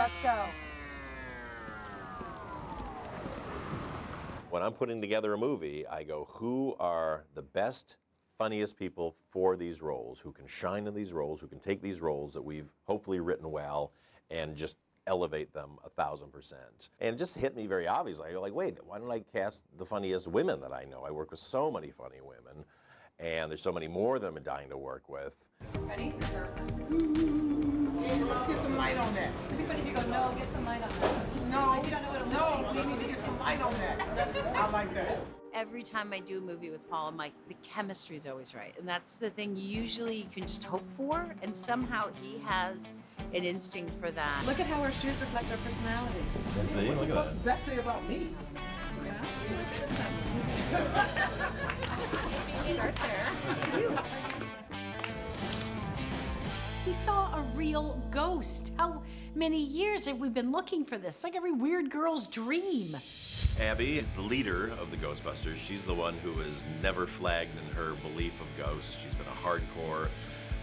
Let's go. When I'm putting together a movie, I go, who are the best, funniest people for these roles, who can shine in these roles, who can take these roles that we've hopefully written well and just elevate them 1,000%. And it just hit me very obviously. I go like, wait, why don't I cast the funniest women that I know? I work with so many funny women, and there's so many more that I'm dying to work with. Ready? Let's get some light on that. It'd be funny if you go, no, get some light on that. No, Like you don't know what it'll no, look we like. need to get some light on that. I like that. Every time I do a movie with Paul, I'm like, the chemistry is always right. And that's the thing usually you can just hope for. And somehow he has an instinct for that. Look at how our shoes reflect our personalities. See, look at What that. does that say about me? Start there. We saw a real ghost. How many years have we been looking for this? It's like every weird girl's dream. Abby is the leader of the Ghostbusters. She's the one who has never flagged in her belief of ghosts. She's been a hardcore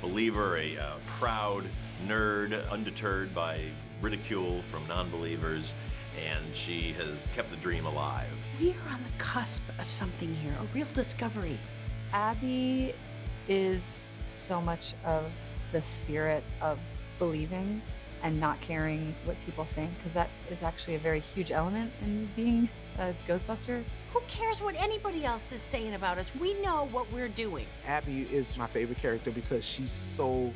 believer, a proud nerd, undeterred by ridicule from non-believers, and she has kept the dream alive. We are on the cusp of something here, a real discovery. Abby is so much of the spirit of believing and not caring what people think, because that is actually a very huge element in being a Ghostbuster. Who cares what anybody else is saying about us? We know what we're doing. Abby is my favorite character because she's so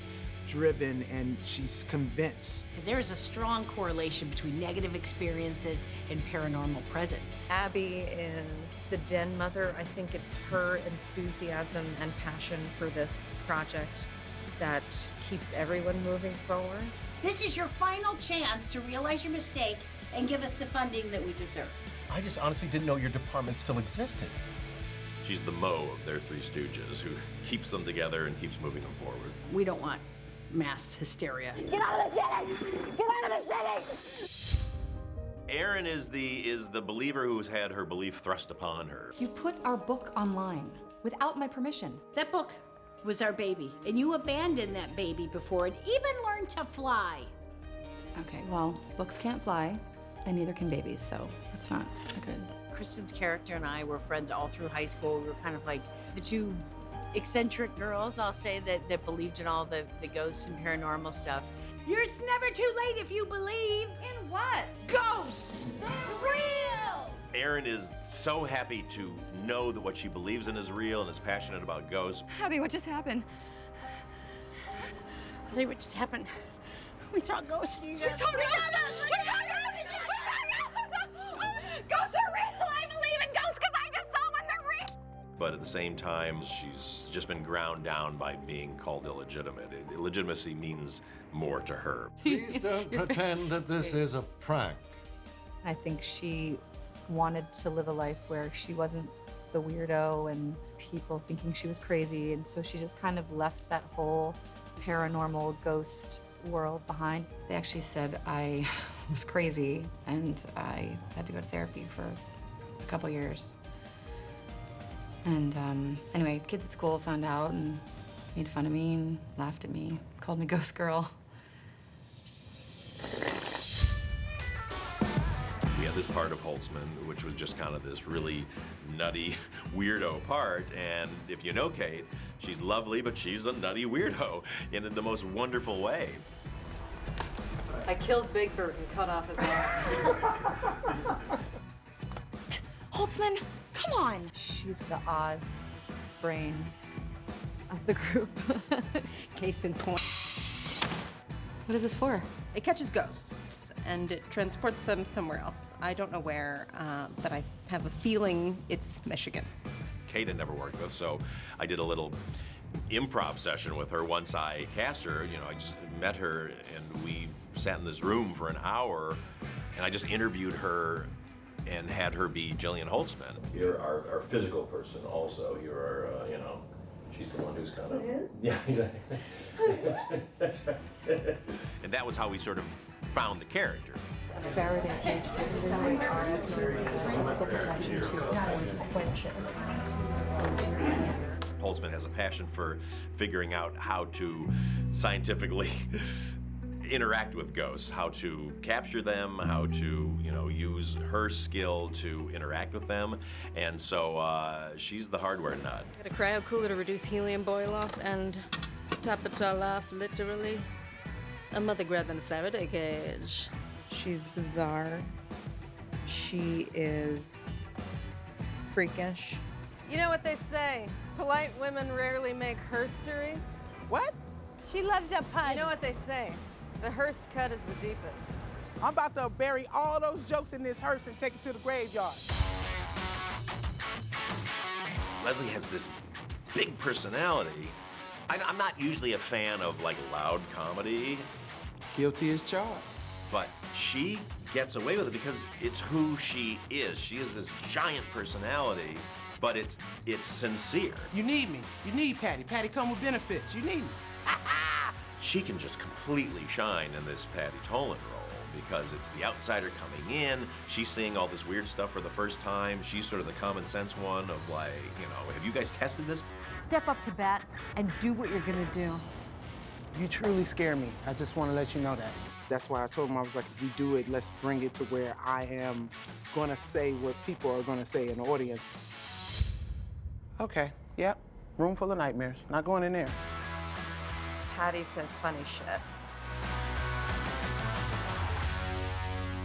driven and she's convinced. Because there is a strong correlation between negative experiences and paranormal presence. Abby is the den mother. I think it's her enthusiasm and passion for this project that keeps everyone moving forward. This is your final chance to realize your mistake and give us the funding that we deserve. I just honestly didn't know your department still existed. She's the Mo of their three stooges who keeps them together and keeps moving them forward. We don't want mass hysteria. Get out of the city! Get out of the city! Erin is the believer who's had her belief thrust upon her. You put our book online without my permission. That book was our baby, and you abandoned that baby before it even learned to fly. Okay, well, books can't fly, and neither can babies, so that's not good. Kristen's character and I were friends all through high school. We were kind of like the two eccentric girls, I'll say, that believed in all the ghosts and paranormal stuff. It's never too late if you believe. In what? Ghosts! They're real! Erin is so happy to know that what she believes in is real and is passionate about ghosts. Abby, what just happened? I'll tell you what just happened. We saw ghosts. We saw ghosts! Ghosts are real! I believe in ghosts because I just saw them, they're real! But at the same time, she's just been ground down by being called illegitimate. Illegitimacy means more to her. Please don't pretend that this is a prank. I think she wanted to live a life where she wasn't the weirdo and people thinking she was crazy, and so she just kind of left that whole paranormal ghost world behind. They actually said I was crazy and I had to go to therapy for a couple years. And anyway, kids at school found out and made fun of me and laughed at me, called me Ghost Girl. We had this part of Holtzman, which was just kind of this really nutty weirdo part. And if you know Kate, she's lovely, but she's a nutty weirdo in the most wonderful way. I killed Big Bird and cut off his arm. Holtzman, come on! She's the odd brain of the group. Case in point. What is this for? It catches ghosts and it transports them somewhere else. I don't know where, but I have a feeling it's Michigan. Kate had never worked with, so I did a little improv session with her once I cast her. You know, I just met her and we sat in this room for an hour and I just interviewed her and had her be Jillian Holtzman. You're our physical person also. You're our, you know, she's the one who's kind of... Yeah, exactly. That's right. And that was how we sort of found the character. A Faraday cage to attenuate physical protection to quenches. Holtzman has a passion for figuring out how to scientifically interact with ghosts, how to capture them, how to, use her skill to interact with them. And so she's the hardware nut. Got a cryo cooler to reduce helium boil off and top it all off, literally. A mother grabbing a Faraday cage. She's bizarre. She is freakish. You know what they say? Polite women rarely make herstory. What? She loves a pun. You know what they say? The Hearst cut is the deepest. I'm about to bury all those jokes in this hearse and take it to the graveyard. Leslie has this big personality. I'm not usually a fan of loud comedy, Guilty as charged. but she gets away with it because it's who she is. She is this giant personality, but it's sincere. You need me. You need Patty. Patty come with benefits. You need me. She can just completely shine in this Patty Tolan role because it's the outsider coming in. She's seeing all this weird stuff for the first time. She's sort of the common sense one of have you guys tested this? Step up to bat and do what you're gonna do. You truly scare me. I just want to let you know that. That's why I told him, I was like, if we do it, let's bring it to where I am gonna say what people are gonna say in the audience. Okay, yep. Room full of nightmares. Not going in there. Patty says funny shit.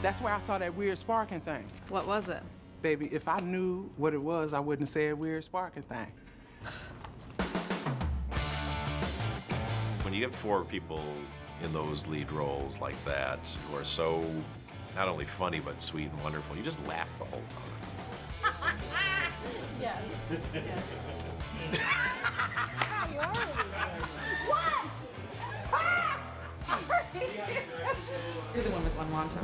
That's where I saw that weird sparking thing. What was it? Baby, if I knew what it was, I wouldn't say a weird sparking thing. When you get 4 people in those lead roles like that who are so not only funny but sweet and wonderful, you just laugh the whole time. Yes. You're the one with one wonton.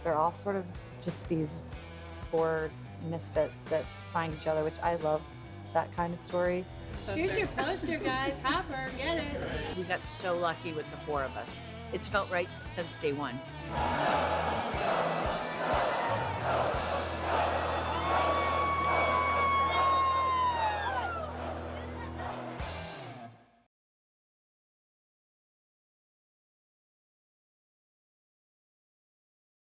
They're all sort of just these 4 misfits that find each other, which I love that kind of story. Here's your poster, guys. Hopper, get it. We got so lucky with the 4 of us. It's felt right since day one.